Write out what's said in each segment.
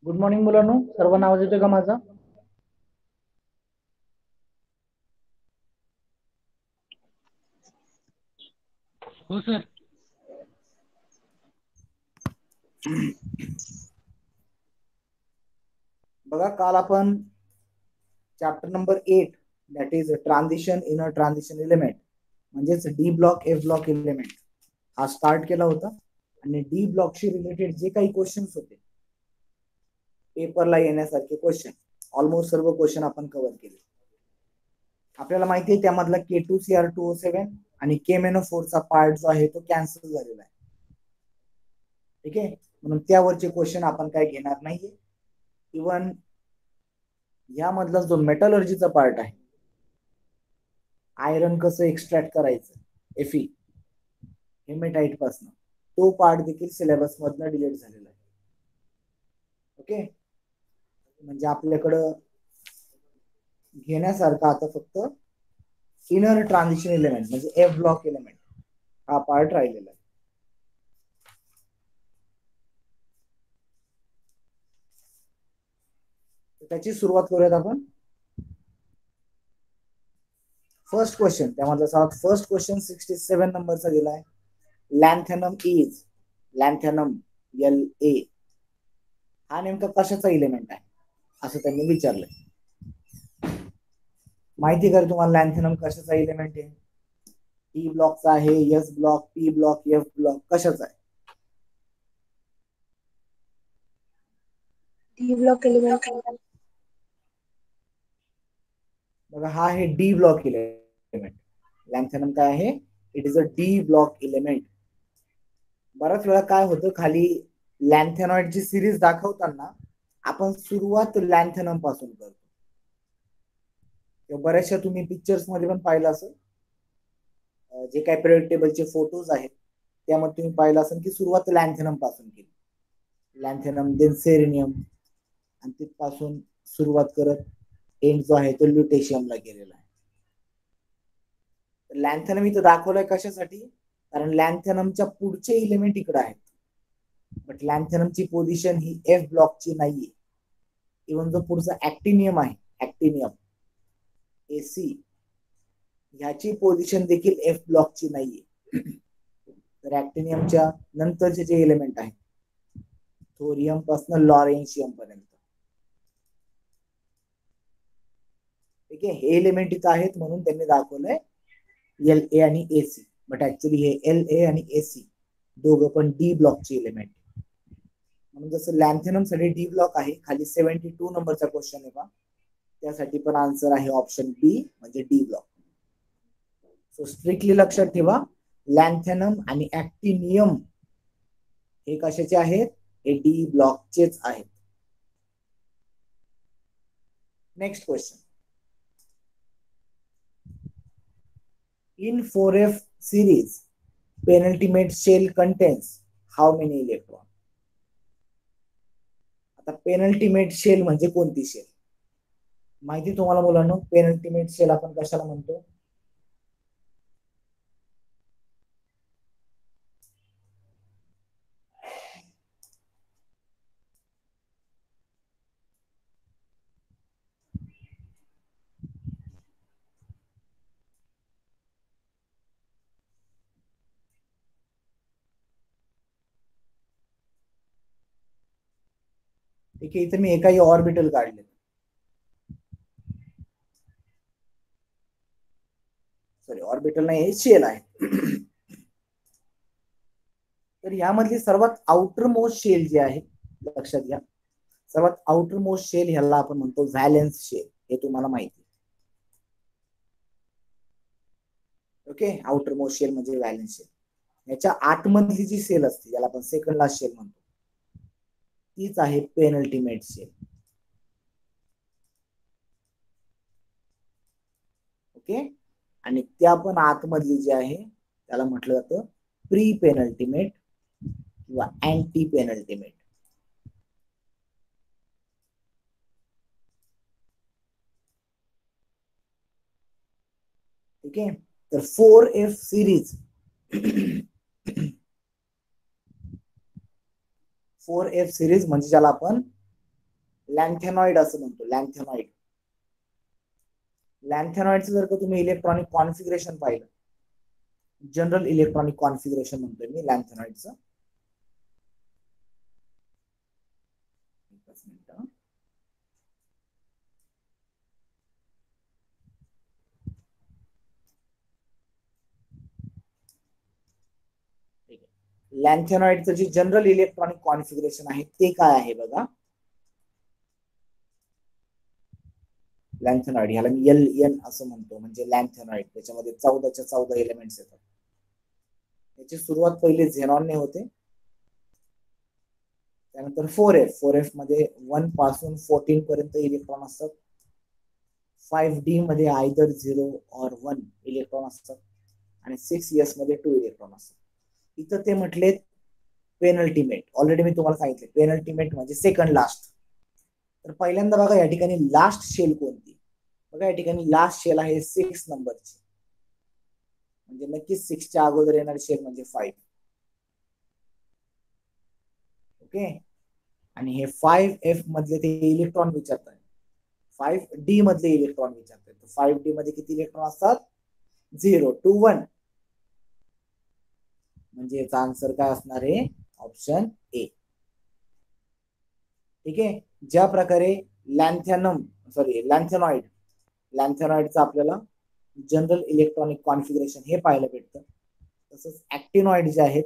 Good morning मुलांनो, सर्वांना आवाज येतोय का माझा? हो सर. बघा, काल आपण chapter number 8 that is transition in a transition element म्हणजेच D block F block element हा स्टार्ट केला होता. आणि डी ब्लॉकशी रिलेटेड जे काही क्वेश्चन्स होते पेपरला येण्यासारखे क्वेश्चन ऑलमोस्ट सर्व क्वेश्चन आपण कव्हर केले. आपल्याला माहिती आहे त्यामधला K2Cr2O7 आणि KMnO4 चा पार्ट जो आहे तो कॅन्सल झालेला आहे. ठीक आहे, म्हणून त्यावरचे क्वेश्चन आपण काय घेणार नाहीये. इवन यामधला जो मेटलर्जीचा पार्ट आहे, आयरन कसं एक्स्ट्रॅक्ट करायचं Fe हेमेटाइट पासून, तो पार्ट देखील सिलेबस मधनं डिलीट झालेला आहे. ओके, म्हणजे आपल्याकडं घेण्यासारखा आता फक्त इनर ट्रान्झिशन एलिमेंट म्हणजे एफ ब्लॉक एलिमेंट हा पार्ट राहिलेला आहे. त्याची सुरुवात करूयात आपण. फर्स्ट क्वेश्चन त्यामधला फर्स्ट क्वेश्चन 67 नंबरचा दिलाय. लॅन्थेनम इज लॅन्थेनम LA हा नेमका कशाचा एलिमेंट आहे असं त्यांनी विचारलंय. माहिती कर तुम्हाला लॅन्थेनम कशाचा एलिमेंट आहे? टी ब्लॉकचा आहे, S block, P block, F block, कशाचा आहे? D block element. बघा, हा आहे डी ब्लॉक एलिमेंट. लॅन्थेनम काय आहे? It is a D block element. बऱ्याच वेळा काय होतं, खाली लॅन्थेनॉइडची सिरीज दाखवताना आपण सुरुवात लॅन्थेनम पासून करतो. बऱ्याचशा तुम्ही पिक्चर्स मध्ये पण पाहिलं असेल, जे काही पिरियड टेबलचे फोटोज आहेत त्यामध्ये तुम्ही पाहिलं असेल की सुरुवात लॅन्थेनम पासून केली. लॅन्थेनम देन सेरेनियम आणि तिथपासून सुरुवात करत एंड जो आहे तो ल्युटेशियमला गेलेला आहे. लॅन्थेनम इथं दाखवलंय कशासाठी? कारण लॅन्थेनमच्या पुढचे इलिमेंट इकडे आहेत, बट लॅन्थेनमची पोझिशन ही एफ ब्लॉकची नाहीये. इव्हन जो पुढचा ऍक्टिनियम आहे, ऍक्टिनियम AC, ह्याची पोझिशन देखील एफ ब्लॉकची नाहीये. तर ऍक्टिनियमच्या नंतरचे जे एलिमेंट आहेत थोरियम पासून लॉरेन्शियम पर्यंत, ठीक आहे, हे एलिमेंट इथं आहेत म्हणून त्यांनी दाखवलंय LA आणि AC. बट ऍक्च्युली हे LA आणि AC दोघं पण डी ब्लॉकचे एलिमेंट. म्हणून जसं लॅन्थेनम साठी डी ब्लॉक आहे, खाली 72 नंबरचा क्वेश्चन आहे, त्यासाठी पण आन्सर आहे ऑप्शन बी म्हणजे डी ब्लॉक. सो स्ट्रिक्टली लक्षात ठेवा, लॅन्थेनम आणि ऍक्टिनियम हे कशाचे आहेत? हे डी ब्लॉकचेच आहेत. Next question. In 4F series, penultimate shell contains how many electron? आता पेनल्टिमेट शेल म्हणजे कोणती शेल माहिती तुम्हाला मुलांना? पेनल्टिमेट शेल आपण कशाला म्हणतो? ठीक आहे, इथे मी एकाही ऑर्बिटल काढले, सॉरी ऑर्बिटल नाही, शेल आहे. तर यामधली सर्वात आउटर मोस्ट शेल जे आहे, लक्षात घ्या, सर्वात आउटर मोस्ट शेल ह्याला आपण म्हणतो व्हॅलेन्स शेल. हे तुम्हाला माहिती. ओके, आउटर मोस्ट शेल म्हणजे व्हॅलेन्स शेल. याच्या आतमधली जी सेल असते ज्याला आपण सेकंड लास्ट शेल म्हणतो तीच आहे पेनल्टिमेट शेल. ओके, आणि त्या पण आतमधली जी आहे त्याला म्हटलं जातं प्री पेनल्टिमेट किंवा अँटी पेनल्टिमेट. ठीक आहे, तर 4F सिरीज 4F सिरीज म्हणजे ज्याला आपण लॅन्थेनॉइड असं म्हणतो. लॅन्थेनॉइडचं जर का तुम्ही इलेक्ट्रॉनिक कॉन्फिगरेशन पाहिलं, जनरल इलेक्ट्रॉनिक कॉन्फिगरेशन म्हणतोय मी लॅन्थेनॉइडचं. एकच मिनिट. लॅन्थेनॉइडचं जे जनरल इलेक्ट्रॉनिक कॉन्फिगरेशन आहे ते काय आहे बघा. लॅन्थेनॉइड ह्याला मी LN असं म्हणतो, म्हणजे लॅन्थेनॉइड. त्याच्यामध्ये 14च्या 14 एलिमेंट्स येतात. याची सुरुवात पहिले झेनॉनने होते, त्यानंतर 4F मध्ये 1 पासून 14 पर्यंत इलेक्ट्रॉन असतात. 5D मध्ये आयदर 0 और 1 इलेक्ट्रॉन असतात आणि 6S मध्ये 2 इलेक्ट्रॉन असतात. इथं ते म्हटले पेनल्टीमेट. ऑलरेडी मी तुम्हाला सांगितले पेनल्टीमेट म्हणजे सेकंड लास्ट. तर पहिल्यांदा बघा या ठिकाणी लास्ट शेल कोणती. बघा या ठिकाणी लास्ट शेल आहे 6 नंबरची, म्हणजे नक्कीच 6च्या अगोदर येणारी शेल म्हणजे 5. ओके. आणि हे 5F मधले ते इलेक्ट्रॉन विचारतात, 5D मधले इलेक्ट्रॉन विचारतात. 5D मध्ये किती इलेक्ट्रॉन असतात? 0 to 1. म्हणजे याचा आन्सर काय असणार आहे? Option A. ठीक आहे. ज्या प्रकारे लॅन्थेनॉइडचं आपल्याला जनरल इलेक्ट्रॉनिक कॉन्फिगरेशन हे पाहायला भेटतं, तसंच ऍक्टिनॉइड जे आहेत,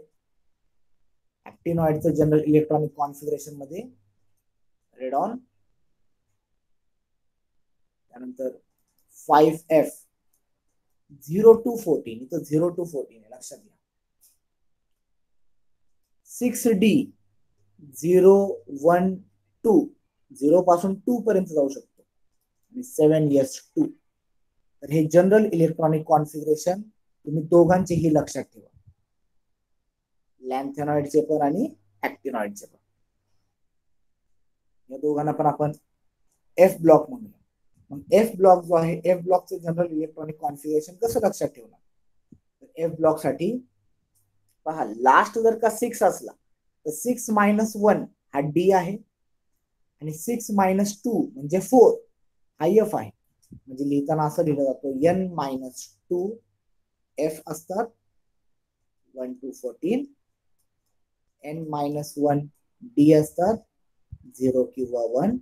ऍक्टिनॉइडचं जनरल इलेक्ट्रॉनिक कॉन्फिगरेशन मध्ये रेडॉन, त्यानंतर 5F 0 to 14. इथं 0 to 14 आहे, लक्षात घ्या. 6D 0 1 2, 0 पासून 2 पर्यंत जाऊ शकतो, आणि 7S2. तर हे जनरल इलेक्ट्रॉनिक कॉन्फिगरेशन तुम्ही दोघांचेही लक्षात ठेवा, लॅन्थेनॉइडचे पण आणि ऍक्टिनॉइडचे पण. या दोघांना पण आपण F ब्लॉक म्हणूया. मग F ब्लॉक जो आहे, F ब्लॉकचं जनरल इलेक्ट्रॉनिक कॉन्फिगरेशन कसं लक्षात ठेवणार? तर F ब्लॉक साठी पहा, लास्ट जर का 6 असला तर 6 - 1 हा D आहे, आणि 6 - 2 म्हणजे 4 हा F आहे. म्हणजे लिहिताना असं लिहिलं जातं N - 2 F असतात 1 to 14, N - 1 D असतात 0 किंवा 1.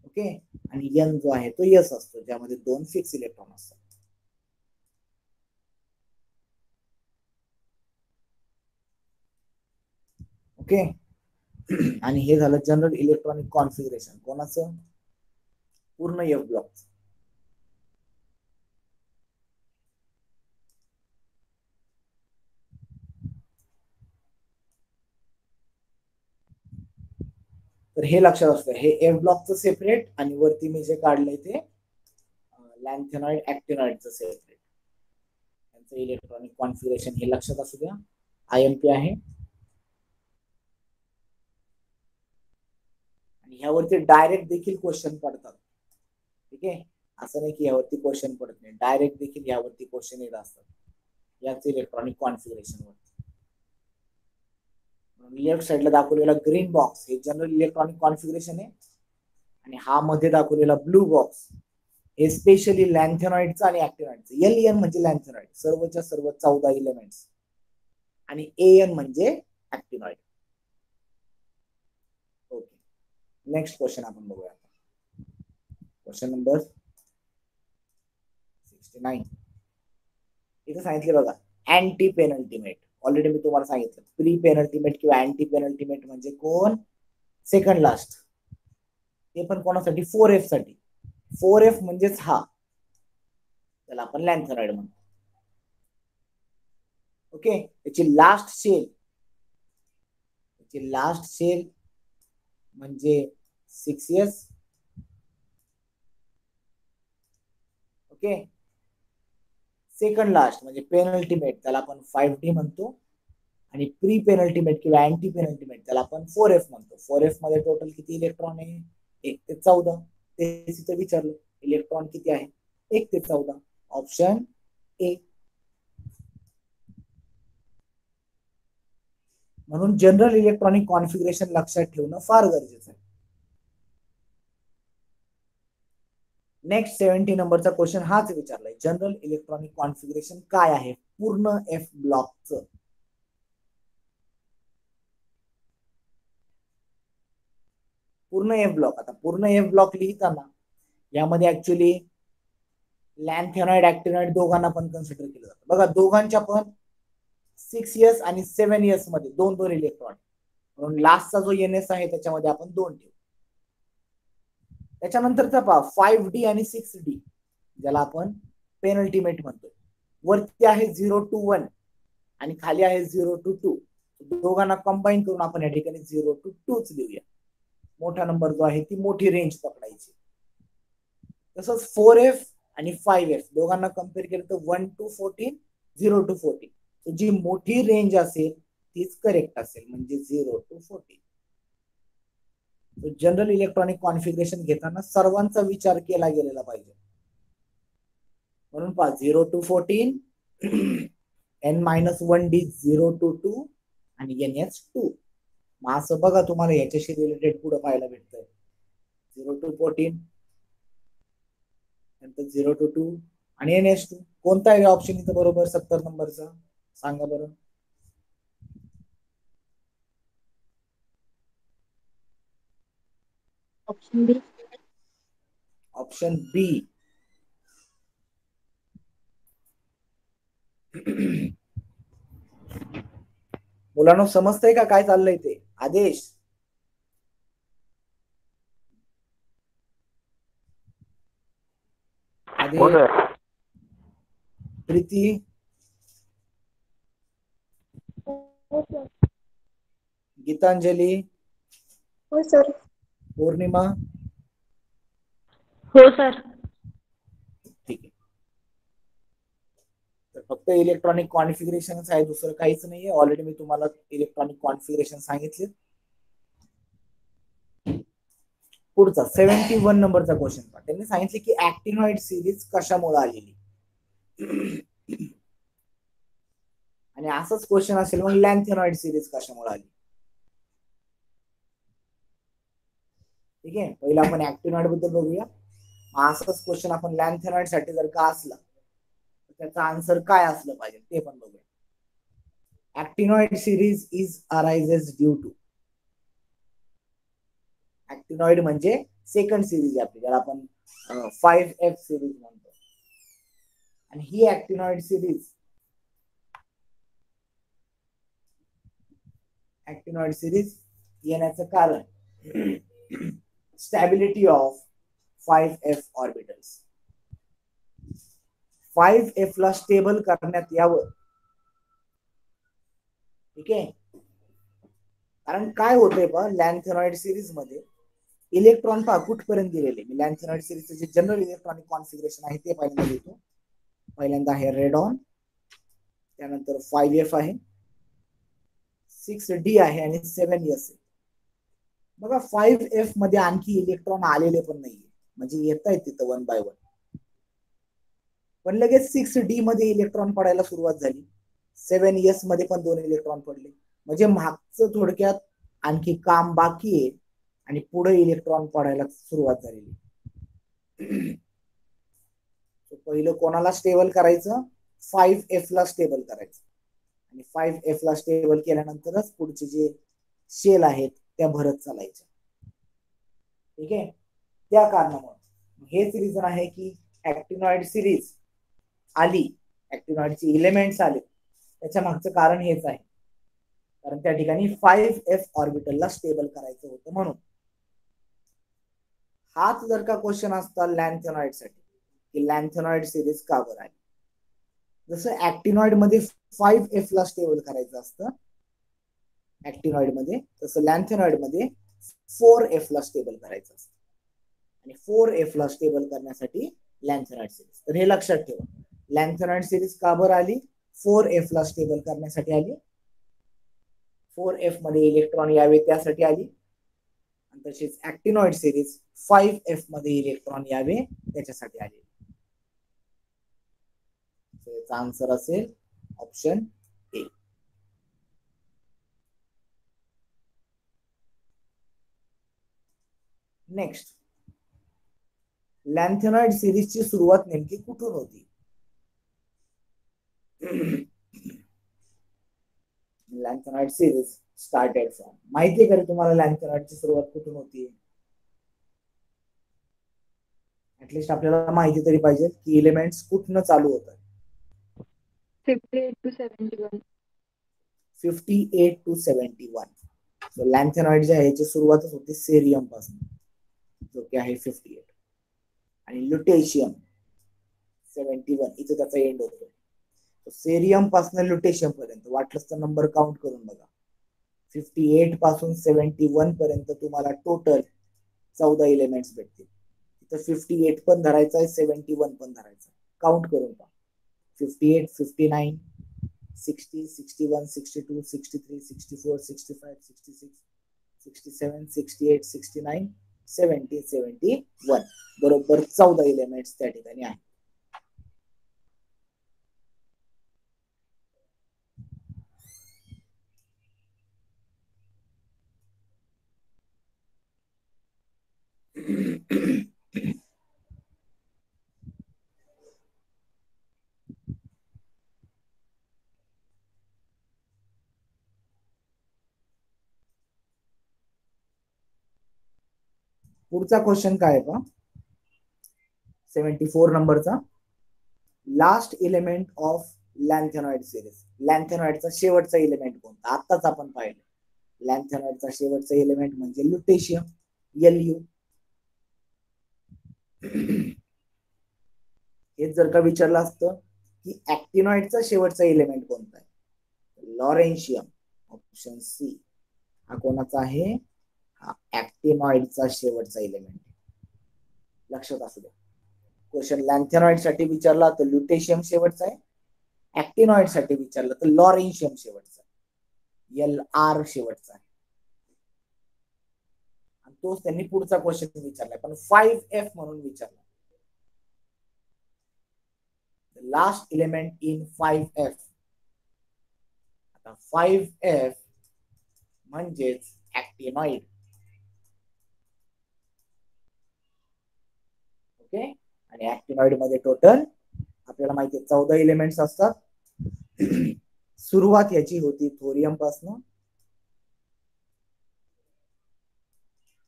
ओके. आणि N जो आहे तो S असतो, ज्यामध्ये 2 फिक्स इलेक्ट्रॉन असतात. ओके. आणि हे झालं जनरल इलेक्ट्रॉनिक कॉन्फिगरेशन कोणाचं? पूर्ण F ब्लॉक. तर हे लक्षात असतं, हे F ब्लॉकचं सेपरेट, आणि वरती मी जे काढलंय ते लॅन्थेनॉइड ऍक्टिनॉइडचं सेपरेट. त्यांचं इलेक्ट्रॉनिक कॉन्फिगरेशन हे लक्षात असू द्या. IMP आहे. आणि ह्यावरती डायरेक्ट देखील क्वेश्चन पडतात. ठीक आहे. असं नाही की यावरती क्वेश्चन पडत नाही, डायरेक्ट देखील यावरती क्वेश्चन येत असतात याच इलेक्ट्रॉनिक कॉन्फिगरेशन वर. लेफ्ट साइडला दाखवलेला ग्रीन बॉक्स हे जनरल इलेक्ट्रॉनिक कॉन्फिगरेशन आहे, आणि हा मध्ये दाखवलेला ब्लू बॉक्स हे स्पेशली लॅन्थेनॉइडचं आणि ऍक्टिनॉइडचं. LN म्हणजे लॅन्थेनॉइड, सर्वच्या सर्व 14 इलेमेंट्स, आणि AN म्हणजे ऍक्टिनॉइड. ओके. नेक्स्ट क्वेश्चन आपण बघूया. Question number 69. इथं सांगितले बघा, अँटी पेनल्टीमेट. ऑलरेडी मी तुम्हाला सांगितलं, प्री पेनल्टीमेट किंवा अँटी पेनल्टीमेट म्हणजे कोण? Second last. ते पण कोणासाठी? 4F साठी. 4F म्हणजेच हा, त्याला आपण लॅन्थेनॉइड म्हणतो. ओके. त्याची लास्ट शेल म्हणजे 6S. ओके. सेकंड लास्ट म्हणजे पेनल्टीमेट, त्याला आपण 5D म्हणतो, आणि प्री पेनल्टीमेट किंवा अँटी पेनल्टीमेट त्याला आपण 4F म्हणतो. 4F मध्ये टोटल किती इलेक्ट्रॉन आहे? 1 ते 14. ते तिथं विचारलं इलेक्ट्रॉन किती आहे? 1 ते 14. Option A. म्हणून जनरल इलेक्ट्रॉनिक कॉन्फिगरेशन लक्षात ठेवणं फार गरजेचं आहे. नेक्स्ट 70 नंबरचा क्वेश्चन हाच विचारलाय, जनरल इलेक्ट्रॉनिक कॉन्फिगरेशन काय आहे पूर्ण एफ ब्लॉकचं. पूर्ण एफ ब्लॉक, आता पूर्ण एफ ब्लॉक लिहिताना यामध्ये ऍक्च्युली लॅन्थेनॉइड ऍक्टिनॉइड दोघांना पण कन्सिडर केलं जातं. बघा दोघांच्या पण 6s आणि 7s मध्ये दोन दोन इलेक्ट्रॉन, म्हणून लास्टचा जो एनएस आहे त्याच्यामध्ये आपण 2 ठेवू. त्याच्यानंतरचा पहा 5D आणि 6D, ज्याला आपण पेनल्टीमेट म्हणतो, वरती आहे 0 to 1 आणि खाली आहे 0 to 2. दोघांना कंबाईन करून आपण या ठिकाणी 0 to 2च लिहूया. मोठा नंबर जो आहे ती मोठी रेंज पकडायची. तसंच 4F आणि 5F दोघांना कम्पेअर केलं तर 1 to 14, 0 to 14. जी मोठी रेंज असेल तीच करेक्ट असेल, म्हणजे 0 to 14. जनरल इलेक्ट्रॉनिक कॉन्फिगरेशन घेताना सर्वांचा विचार केला गेलेला पाहिजे. म्हणून पहा 0 to 14, n-1d 0 to 2 आणि ns2. मग असं बघा तुम्हाला याच्याशी रिलेटेड पुढे पाहायला भेटतंय 0 to 14 नंतर 0 to 2 आणि ns2. कोणता आहे ऑप्शन इथं बरोबर 70 नंबरचा, सांगा बरं. ऑप्शन बी. ऑप्शन बी. मुलांना समजतंय का काय चाललंय ते? आदेश, आदेश, प्रीती, गीतांजली, हो सर. पौर्णिमा, हो सर. ठीक आहे. तर फक्त इलेक्ट्रॉनिक कॉन्फिगरेशनच आहे, दुसरं काहीच नाहीये. ऑलरेडी मी तुम्हाला इलेक्ट्रॉनिक कॉन्फिगरेशन सांगितले. पुढचा 71 नंबरचा क्वेश्चन पहा. त्यांनी सांगितले की ऍक्टिनॉइड सिरीज कशामुळे आलेली, आणि असंच क्वेश्चन असेल मग लॅन्थेनॉइड सिरीज कशामुळे आली. ठीक आहे, पहिला आपण ऍक्टिनॉइड बद्दल बघूया. असंच क्वेश्चन आपण लॅन्थेनॉइड साठी जर का असला तर त्याचा आन्सर काय असलं पाहिजे ते पण बघूया. Actinoid series is arises due to, actinoid म्हणजे सेकंड सिरीज आपली, ज्याला आपण 5F सिरीज म्हणतो. आणि ही ऍक्टिनॉइड सिरीज येण्याचं कारण stability of 5F orbitals. 5F ला स्टेबल करण्यात यावं. ठीक आहे, कारण काय होतंय पहा लॅन्थेनॉइड सिरीज मध्ये इलेक्ट्रॉन पहा कुठपर्यंत दिलेले. मी लॅन्थेनॉइड सिरीजचे जे जनरल इलेक्ट्रॉनिक कॉन्फिगरेशन आहे ते पहिल्यांदा लिहितो. पहिल्यांदा आहे रेडॉन, त्यानंतर 5F आहे, 6D आहे आणि 7S आहे. बघा 5F मध्ये आणखी इलेक्ट्रॉन आलेले पण नाहीये, म्हणजे येत आहेत तिथं 1 by 1. पण लगेच 6D मध्ये इलेक्ट्रॉन पडायला सुरुवात झाली, 7S मध्ये पण 2 इलेक्ट्रॉन पडले. म्हणजे मागचं थोडक्यात आणखी काम बाकी आहे आणि पुढे इलेक्ट्रॉन पडायला सुरुवात झालेली. पहिलं कोणाला स्टेबल करायचं, 5F ला स्टेबल करायचं, आणि 5F ला स्टेबल केल्यानंतरच पुढचे जे शेल आहेत त्या भरत चालायच्या. ठीक आहे, त्या कारणामुळे हेच रिझन आहे की ऍक्टिनॉइड सिरीज आली, ऍक्टिनॉइडचे इलेमेंट्स आले, त्याच्या मागचं कारण हेच आहे, कारण त्या ठिकाणी 5F ऑर्बिटलला स्टेबल करायचं होतं म्हणून. हाच जर का क्वेश्चन असता लॅन्थेनॉइड साठी की लॅन्थेनॉइड सिरीज का बरं आली, जसं ऍक्टिनॉइड मध्ये 5F ला स्टेबल करायचं असतं ऍक्टिनॉइड मध्ये, तसं लॅन्थेनॉइड मध्ये 4F ला स्टेबल करायचं असतं. आणि 4F ला स्टेबल करण्यासाठी लॅन्थेनॉइड सिरीज. तर हे लक्षात ठेवा, लॅन्थेनॉइड सिरीज का बरं आली, 4F ला स्टेबल करण्यासाठी आली, 4F मध्ये इलेक्ट्रॉन यावे त्यासाठी आली. आणि तशीच ऍक्टिनॉइड सिरीज 5F मध्ये इलेक्ट्रॉन यावे त्याच्यासाठी आली. याचा आन्सर असेल ऑप्शन ए. नेक्स्ट लॅन्थेनॉइड सिरीजची सुरुवात नेमकी कुठून होती? लॅन्थेनॉइड सिरीज स्टार्टेड फ्रॉम, माहितीये का रे तुम्हाला लॅन्थेनॉइडची सुरुवात कुठून होती? ऍटलिस्ट आपल्याला माहिती तरी पाहिजे की एलिमेंट्स कुठनं चालू होतात. 58 to 71. 58 to 71. सो लॅन्थेनॉइड जे आहे याची सुरुवातच होती सेरियम पासून, जो की आहे 58, आणि लुटेशियम 71 इथे त्याचा एंड होतो. सेरियम पासून लुटेशियम पर्यंत वाटलंच तर नंबर काउंट करून बघा. 58 पासून 71 पर्यंत तुम्हाला टोटल 14 एलिमेंट्स भेटतील. तिथं 58 पण धरायचा आहे, 71 पण धरायचा, काउंट करून पहा. 58, 59, 60, 61, 62, 63, 64, 65, 66, 67, 68, 69, 70, 71 बरोबर 14 एलिमेंट्स त्या ठिकाणी आहेत. पुढचा क्वेश्चन काय आहे का? 74 नंबरचा. Last element of lanthanoid series. लॅन्थेनॉइडचा शेवटचा एलिमेंट कोणता? आताच आपण पाहिलं. लॅन्थेनॉइडचा शेवटचा एलिमेंट म्हणजे लुटेशियम, Lu. हे जर का विचारलं असतं की ऍक्टिनॉइडचा शेवटचा एलिमेंट कोणता आहे, लॉरेन्शियम, ऑप्शन सी. हा कोणाचा आहे? हा ऍक्टिनॉइडचा शेवटचा एलिमेंट. लक्षात असू द्या, क्वेश्चन लॅन्थेनॉइड साठी विचारला तर लुटेशियम शेवटचा आहे, ऍक्टिनॉइड साठी विचारलं तर लॉरेन्शियम शेवटचा आहे, Lr शेवटचा आहे. आणि तोच त्यांनी पुढचा क्वेश्चन विचारलाय, पण 5F म्हणून विचारला. Last element in 5F. आता 5F म्हणजेच ऍक्टिनॉइड. ओके, आणि ऍक्टिनॉइड मध्ये टोटल आपल्याला माहिती आहे 14 एलिमेंट्स असतात. सुरुवात याची होती थोरियम पासून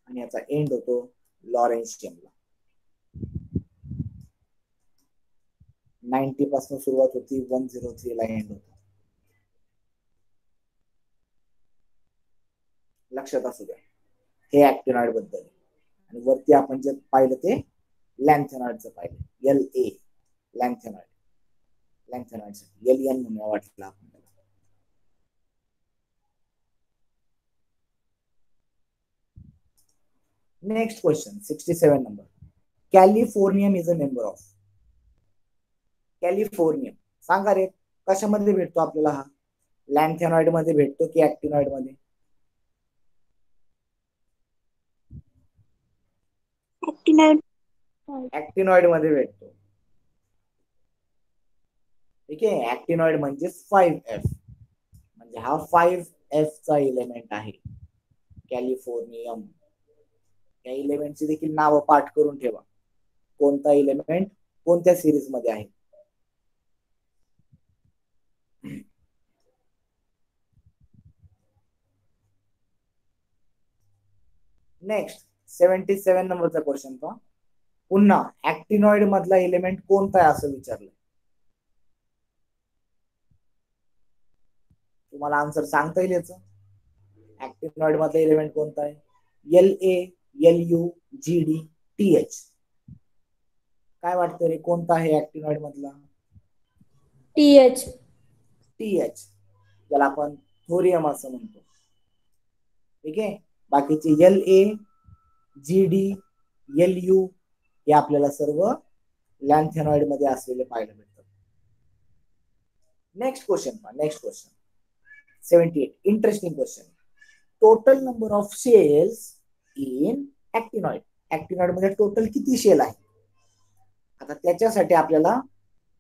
आणि याचा एंड होतो लॉरेन्शियमला. 90 पासून सुरुवात होती, 103 ला एंड होतो. लक्षात असू द्या, हे ऍक्टिनॉइड बद्दल. आणि वरती आपण जे पाहिलं ते लॅन्थेनॉइडचं पाहिलं, La लॅन्थेनॉइड. लॅन्थेनॉइडसाठी Ln म्हणून वाटलं आपण. नेक्स्ट क्वेश्चन 67 नंबर. Californium is a member of. Californium सांगा रे कशामध्ये भेटतो आपल्याला? हा लॅन्थेनॉइड मध्ये भेटतो की ऍक्टिनॉइड मध्ये? ऍक्टिनॉइड मध्ये भेटतो. ठीक आहे, ऍक्टिनॉइड म्हणजे 5F, म्हणजे हा 5F चा एलिमेंट आहे कॅलिफोर्नियम. या एलिमेंटची देखील नावं पाठ करून ठेवा, कोणता एलिमेंट कोणत्या सिरीज मध्ये आहे. नेक्स्ट 77 नंबरचा क्वेश्चन पहा. पुन्हा ऍक्टिनॉइड मधला एलिमेंट कोणता आहे असं विचारलं. तुम्हाला आन्सर सांगता येईल याचं? ऍक्टिनॉइड मधला एलिमेंट कोणता आहे? La, Lu, Gd, Th. काय वाटतं रे, कोणता आहे ऍक्टिनॉइड मधला? TH. ज्याला आपण थोरियम असं म्हणतो. ठीक आहे, बाकीचे La, Gd, Lu हे आपल्याला सर्व लॅन्थेनॉइड मध्ये असलेले पाहायला मिळतात. नेक्स्ट क्वेश्चन पहा. Next question 78. Interesting question. Total number of shells in actinoid. Actinoid मध्ये टोटल किती शेल आहे? आता त्याच्यासाठी आपल्याला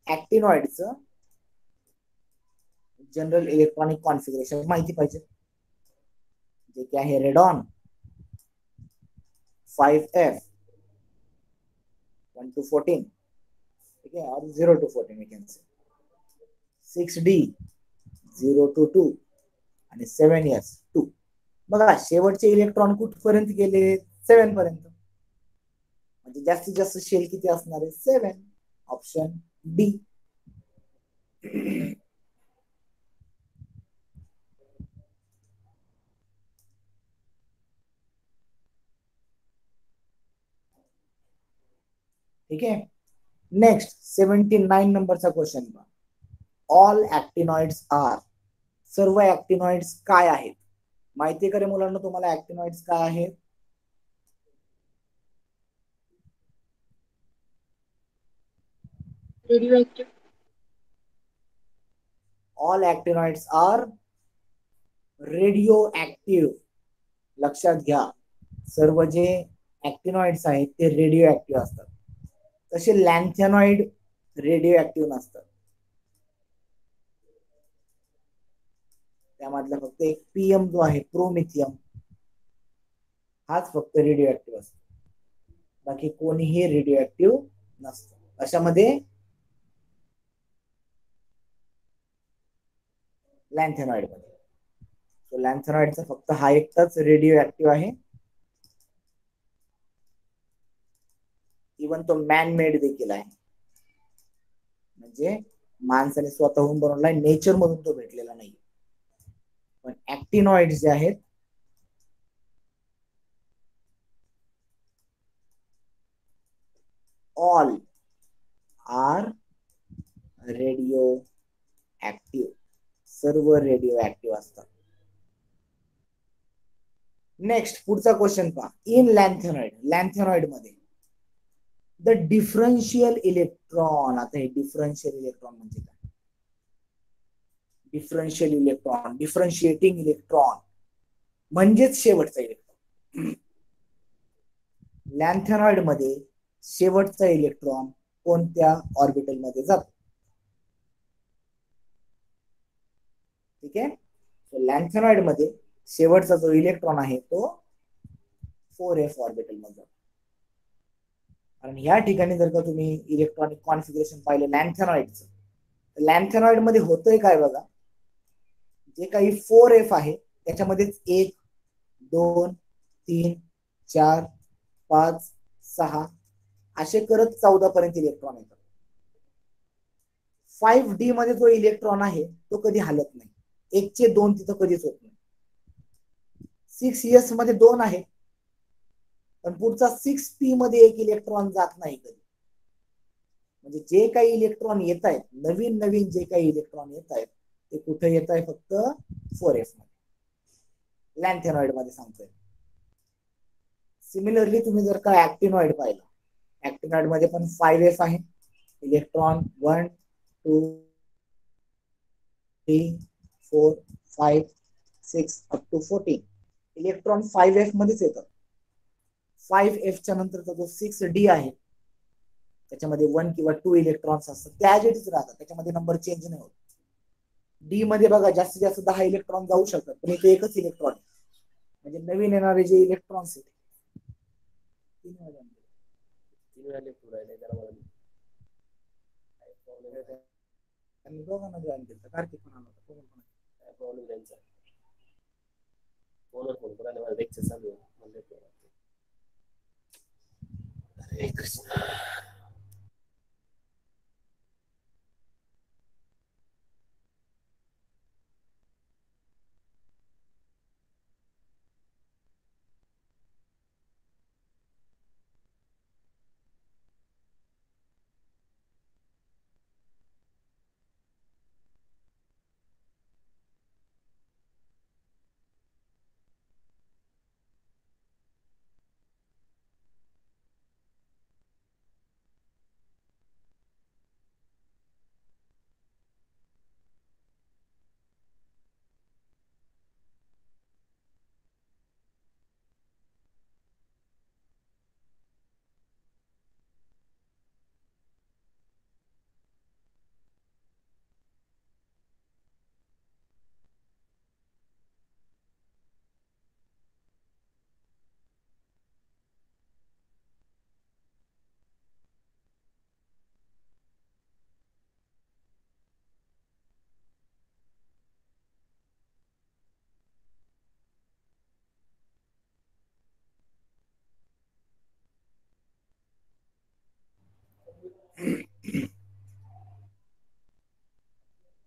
ऍक्टिनॉइडचं जनरल इलेक्ट्रॉनिक कॉन्फिगरेशन माहिती पाहिजे, जे की आहे रेडॉन, 5F, 1 to 14. ठीक आहे, और 0 to 14 we can say. 6D 0 to 2 आणि 7S 2. बघा शेवटचे इलेक्ट्रॉन कुठपर्यंत गेले? 7 पर्यंत. म्हणजे जास्तीत जास्त शेल किती असणार आहे? 7. Option D. ठीक आहे. नेक्स्ट 79 नंबरचा क्वेश्चन पहा. All actinoids are. सर्व ऍक्टिनॉइड्स काय आहेत? माहिती करे मुलांना तुम्हाला ऍक्टिनॉइड्स काय आहेत? Radioactive. All actinoids are radioactive. लक्षात घ्या, सर्व जे ऍक्टिनॉइड्स आहेत ते रेडिओ ऍक्टिव्ह असतात. तसे लॅन्थेनॉइड रेडिओ ऍक्टिव्ह नसतात. त्यामधला फक्त एक पीएम जो आहे प्रोमिथियम हाच फक्त रेडिओ ऍक्टिव्ह असतो. बाकी कोणीही रेडिओ ऍक्टिव्ह नसतं. अशामध्ये लॅन्थेनॉइड मध्ये. सो लॅन्थेनॉइडचा फक्त हा एकटाच रेडिओ ऍक्टिव्ह आहे. इवन तो मॅन मेड देखील आहे, म्हणजे माणसाने स्वतःहून बनवलाय, नेचर मधून तो भेटलेला नाही. पण ऍक्टिनॉइड जे आहेत ऑल आर रेडिओ ऍक्टिव्ह. सर्व रेडिओ ऍक्टिव्ह असतात. नेक्स्ट पुढचा क्वेश्चन पहा. इन लॅन्थेनॉइड मध्ये द डिफरन्शियल इलेक्ट्रॉन. आता हे डिफरन्शियल इलेक्ट्रॉन म्हणजे काय? डिफरन्शियल इलेक्ट्रॉन, डिफरन्शिएटिंग इलेक्ट्रॉन म्हणजेच शेवटचा इलेक्ट्रॉन. लॅन्थेनॉइड मध्ये शेवटचा इलेक्ट्रॉन कोणत्या ऑर्बिटल मध्ये जातो? ठीक आहे. लॅन्थेनॉइड मध्ये शेवटचा जो इलेक्ट्रॉन आहे तो 4f ऑर्बिटल मध्ये जातो. कारण या ठिकाणी जर का तुम्ही इलेक्ट्रॉनिक कॉन्फिगरेशन पाहिलं लॅन्थेनॉइडचं, तर लॅन्थेनॉइड मध्ये होतंय काय बघा, जे काही 4f आहे त्याच्यामध्येच 1 2 3 4 5 6 असे करत 14 पर्यंत इलेक्ट्रॉन येतात. 5D मध्ये जो इलेक्ट्रॉन आहे तो कधी हलत नाही. 1चे 2 तिथं कधीच होत नाही. 6s मध्ये 2 आहे, पण पुढचा 6p मध्ये एक इलेक्ट्रॉन जात नाही कधी. म्हणजे जे काही इलेक्ट्रॉन येत आहेत, नवीन नवीन जे काही इलेक्ट्रॉन येत आहेत ते कुठे येत आहे? फक्त 4f मध्ये, लॅन्थेनॉइड मध्ये सांगतोय. सिमिलरली तुम्ही जर का ऍक्टिनॉइड पाहिला, ऍक्टिनॉइड मध्ये पण 5f आहे. Electron 1 2 3 4 5 6 up to 14 electron 5f मध्येच येतात. 5f च्या नंतरचा जो 6D आहे त्याच्यामध्ये 1 किंवा 2 इलेक्ट्रॉन्स असतात, त्या ऍजिटीच राहतात, त्याच्यामध्ये नंबर चेंज नाही होत. डी मध्ये बघा जास्तीत जास्त 10 इलेक्ट्रॉन जाऊ शकतात, पण इथे एकच इलेक्ट्रॉन आहे. म्हणजे नवीन येणारे जे इलेक्ट्रॉन्स आहेत दोघांना जॉईन केलं. कार्तिक म्हणाला प्रॉब्लेम त्यांचा फोनवर फोन करायला लेक्चर चालू आहे.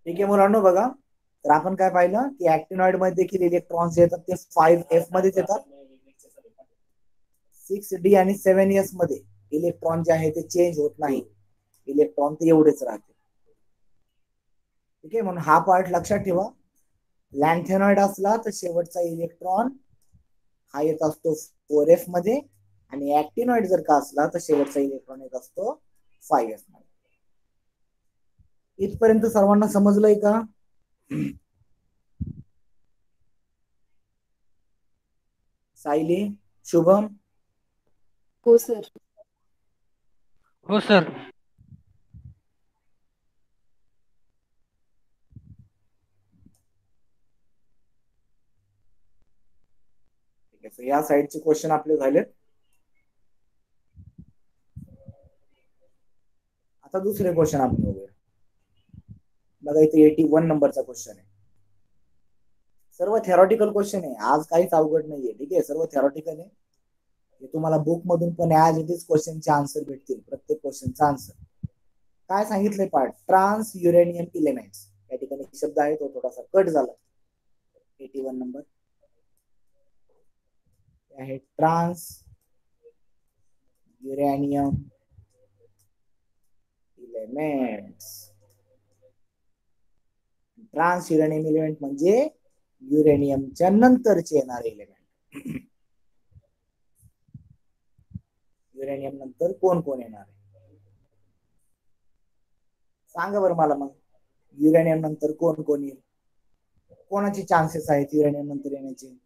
ठीक आहे मुलांनो, बघा तर आपण काय पाहिलं की ऍक्टिनॉइड मध्ये देखील इलेक्ट्रॉन्स जे येतात ते 5f मध्येच येतात. 6d आणि 7s मध्ये इलेक्ट्रॉन जे आहे ते चेंज होत नाही, इलेक्ट्रॉन ते एवढेच राहते. ठीक आहे, म्हणून हा पार्ट लक्षात ठेवा. लॅन्थेनॉइड असला तर शेवटचा इलेक्ट्रॉन हा येत असतो 4f मध्ये, आणि ऍक्टिनॉइड जर का असला तर शेवटचा इलेक्ट्रॉन येत असतो 5f मध्ये. इथपर्यंत सर्वांना समजलंय का? सायली, शुभम? हो सर. हो सर. ठीक आहे, या साईडचे क्वेश्चन आपले झालेत. आता दुसरे क्वेश्चन आपण बघूया. बघा इथे 81 नंबरचा क्वेश्चन आहे. सर्व थेरॉटिकल क्वेश्चन आहे, आज काहीच अवघड नाहीये. ठीक आहे, सर्व थेरॉटिकल आहे. हे तुम्हाला बुक मधून पण ऍज इट इज क्वेश्चनचे आन्सर भेटतील, प्रत्येक क्वेश्चनचा आन्सर. काय सांगितलंय पार्ट? Trans uranium elements. या ठिकाणी शब्द आहे तो थोडासा कट झाला. 81 नंबर आहे transuranium elements. Transuranium element म्हणजे युरेनियमच्या नंतरचे येणारे इलेमेंट. युरेनियम नंतर कोण कोण येणार आहे सांगा बरं मला. मग युरेनियम नंतर कोण कोण येईल, कोणाचे चान्सेस आहेत युरेनियम नंतर येण्याचे?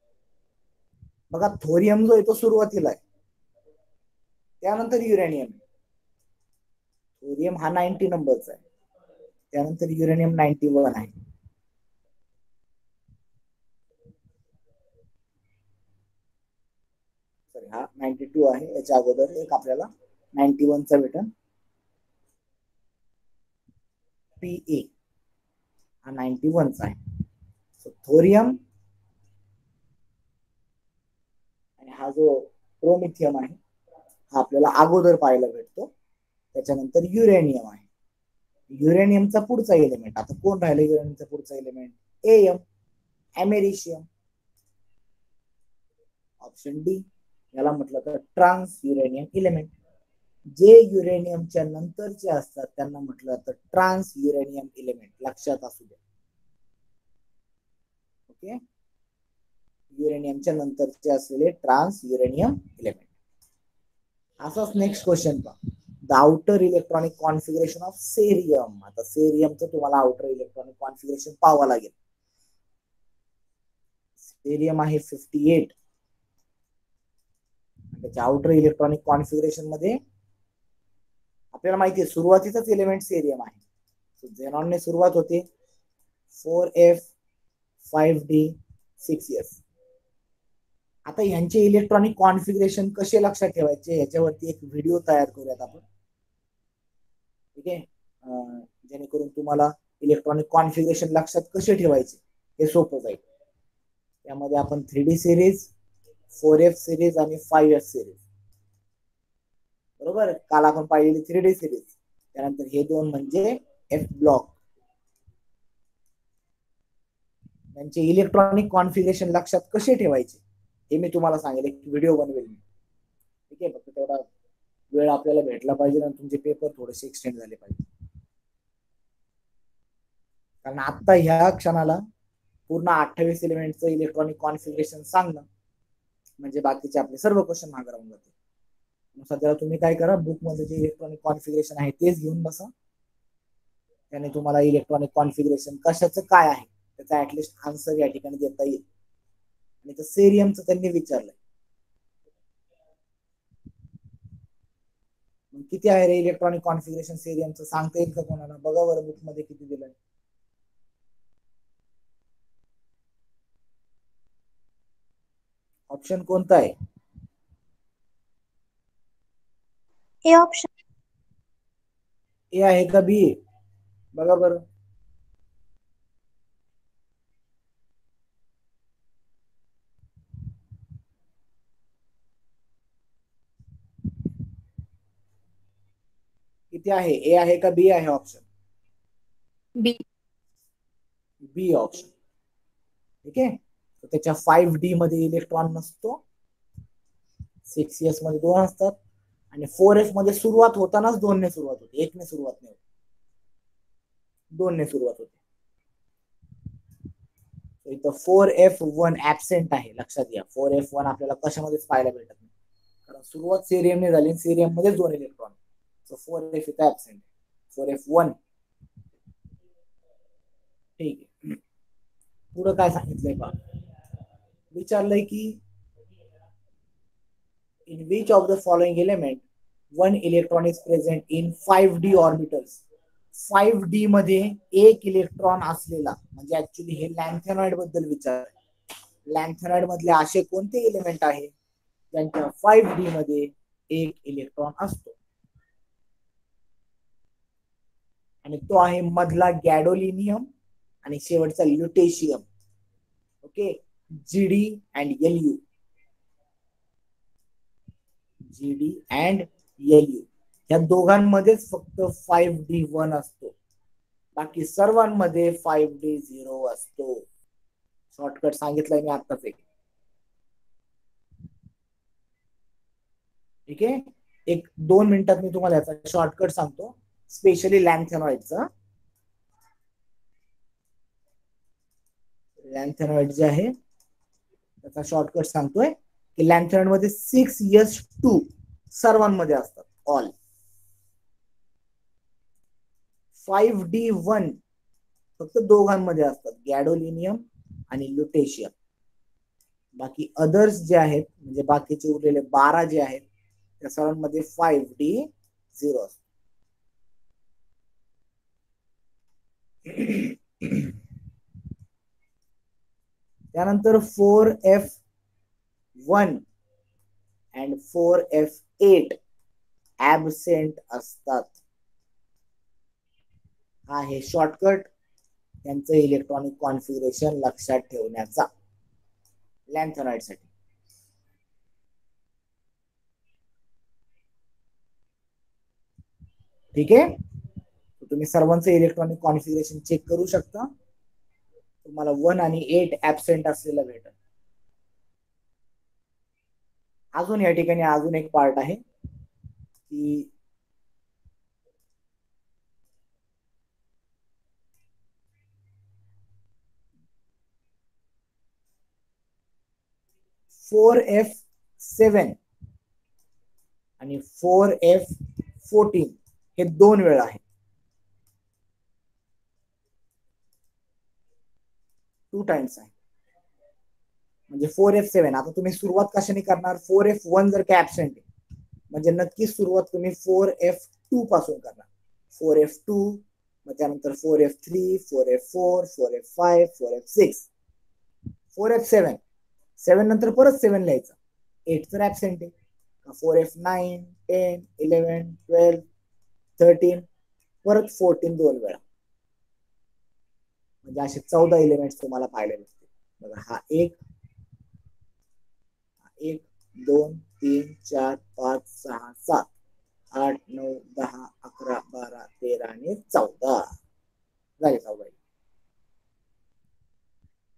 बघा थोरियम जो आहे तो सुरुवातीला आहे, त्यानंतर युरेनियम. थोरियम हा 90 नंबरचा आहे, त्यानंतर युरेनियम 91 आहे. सॉरी, हा 92 आहे. याच्या अगोदर एक आपल्याला 91 चा भेटन, PA हा 91 चा आहे. थोरियम आणि हा जो प्रोमिथियम आहे हा आपल्याला अगोदर पाहायला भेटतो. त्याच्यानंतर युरेनियम आहे. युरेनियमचा पुढचा एलिमेंट आता कोण राहिलं? युरेनियमचा पुढचा element M, americium. Option D, याला म्हटलं तर ट्रान्स युरेनियम इलेमेंट. जे युरेनियमच्या नंतरचे असतात त्यांना म्हटलं तर ट्रान्स युरेनियम इलेमेंट. लक्षात असू द्या. ओके, युरेनियमच्या नंतरचे असलेले ट्रान्स युरेनियम इलेमेंट. असाच नेक्स्ट क्वेश्चन पहा. The outer electronic configuration of cerium. आता सेरियमचं तुम्हाला आउटर इलेक्ट्रॉनिक कॉन्फिगरेशन पाहावं लागेल. सेरियम आहे 58. त्याच्या आउटर इलेक्ट्रॉनिक कॉन्फिगरेशन मध्ये आपल्याला माहिती आहे सुरुवातीचाच एलिमेंट सेरियम आहे. झेनॉनने सुरुवात होते 4f 5d 6s. आता यांचे इलेक्ट्रॉनिक कॉन्फिगरेशन कसे लक्षात ठेवायचे याच्यावरती एक व्हिडिओ तयार करूयात आपण. ठीक आहे, जेणेकरून तुम्हाला इलेक्ट्रॉनिक कॉन्फिगरेशन लक्षात कसे ठेवायचे हे सोपं जाईल. त्यामध्ये आपण 3D सिरीज, 4f सिरीज आणि 5f सिरीज, बरोबर, काल आपण पाहिलेली 3D सिरीज, त्यानंतर हे दोन म्हणजे एफ ब्लॉक. त्यांचे इलेक्ट्रॉनिक कॉन्फिगरेशन लक्षात कसे ठेवायचे हे मी तुम्हाला सांगेल, एक व्हिडिओ बनवेल मी. ठीक आहे, फक्त तेवढा वेळ आपल्याला भेटला पाहिजे आणि तुमचे पेपर थोडेसे एक्सटेंड झाले पाहिजे. कारण आता ह्या क्षणाला पूर्ण 28 एलिमेंटचं इलेक्ट्रॉनिक कॉन्फिगरेशन सांगणं म्हणजे बाकीचे आपले सर्व क्वेश्चन मागे राहून जाते. सध्या तुम्ही काय करा, बुक मध्ये जे इलेक्ट्रॉनिक कॉन्फिगरेशन आहे तेच घेऊन बसा. त्याने तुम्हाला इलेक्ट्रॉनिक कॉन्फिगरेशन कशाचं काय आहे त्याचा ऍटलिस्ट आन्सर या ठिकाणी देता येईल. आणि तर सेरियमचं त्यांनी विचारलंय किती आहे रे इलेक्ट्रॉनिक कॉन्फिगरेशन सेरियमचं, सांगता येईल का कोणाला? बघा बरं बुक मध्ये किती दिलंय. ऑप्शन कोणता आहे? A option. ए आहे का बी? बघा बरं. किती आहे? ए आहे का बी आहे ऑप्शन? बी. बी ऑप्शन. ठीक आहे. तर त्याच्या 5D मध्ये इलेक्ट्रॉन नसतो, 6s मध्ये 2 असतात आणि 4f मध्ये सुरुवात होतानाच 2 ने सुरुवात होते, 1 ने सुरुवात नाही होत, 2 ने सुरुवात होते. इथं 4f1 ऍबसेंट आहे, लक्षात घ्या. 4f1 आपल्याला कशामध्येच पाहायला भेटत नाही, कारण सुरुवात सीरियमने झाली, सीरियम मध्ये 2 इलेक्ट्रॉन. सो 4f इथं ऍबसेंट, 4f1. ठीक आहे. पुढं काय सांगितलंय पहा, विचारलंय की in which of the following element one electron is present in 5D orbitals. 5D मध्ये एक इलेक्ट्रॉन असलेला, म्हणजे ऍक्च्युली हे लॅन्थेनॉइड बद्दल विचार. लॅन्थेनॉइड मधले असे कोणते एलिमेंट आहे ज्यांच्या 5D मध्ये एक इलेक्ट्रॉन असतो, आणि तो आहे मधला गॅडोलिनियम आणि शेवटचा lutetium. Okay, GD and LU, GD and LU या दोघांमध्येच फक्त 5D1 असतो, बाकी सर्वांमध्ये 5D0 असतो. शॉर्टकट सांगितलंय मी आताच एक. ठीक आहे, 1-2 मिनिटात मी तुम्हाला याचा शॉर्टकट सांगतो, स्पेशली लॅन्थेनॉइडचा. लॅन्थेनॉइड जे आहे त्याचा शॉर्टकट सांगतोय की लॅन्थेनॉइड मध्ये 6s2 सर्वांमध्ये असतात, ऑल. 5D1 फक्त दोघांमध्ये असतात, गॅडोलिनियम आणि ल्युटेशियम. बाकी अदर्स जे आहेत, म्हणजे बाकीचे उरलेले 12 जे आहेत त्या सर्वांमध्ये 5D0 असतो. त्यानंतर 4f1 and 4f8 ऍबसेंट असतात. हा आहे शॉर्टकट यांचं इलेक्ट्रॉनिक कॉन्फिगरेशन लक्षात ठेवण्याचा लॅन्थेनॉइड साठी. ठीक आहे, तुम्ही सर्वांचं इलेक्ट्रॉनिक कॉन्फिगरेशन चेक करू शकता, तुम्हाला 1 आणि 8 ऍबसेंट असलेलं भेटल. अजून या ठिकाणी अजून एक पार्ट आहे की 4f7 आणि 4f14 हे 2 वेळा आहे, 2 टाइम्स आहे. म्हणजे 4f7, आता तुम्ही सुरुवात कशाने करणार, 4f1 जर का ऍबसेंट आहे म्हणजे नक्कीच सुरुवात तुम्ही 4f2 पासून करणार. 4f2, मग त्यानंतर 4f3, 4f4, 4f5, 4f6, 4f7. 7 नंतर परत 7 लिहायचं, 8 तर ऍबसेंट आहे. 4f9, 10, 11, 12, 13, परत 14 2 वेळा, म्हणजे असे 14 एलिमेंट्स तुम्हाला पाहायला भेटतील. बघा, हा 1, 1, 2, 3, 4, 5, 6, 7, 8, 9, 10, 11, 12, 13 आणि 14 झाले 14.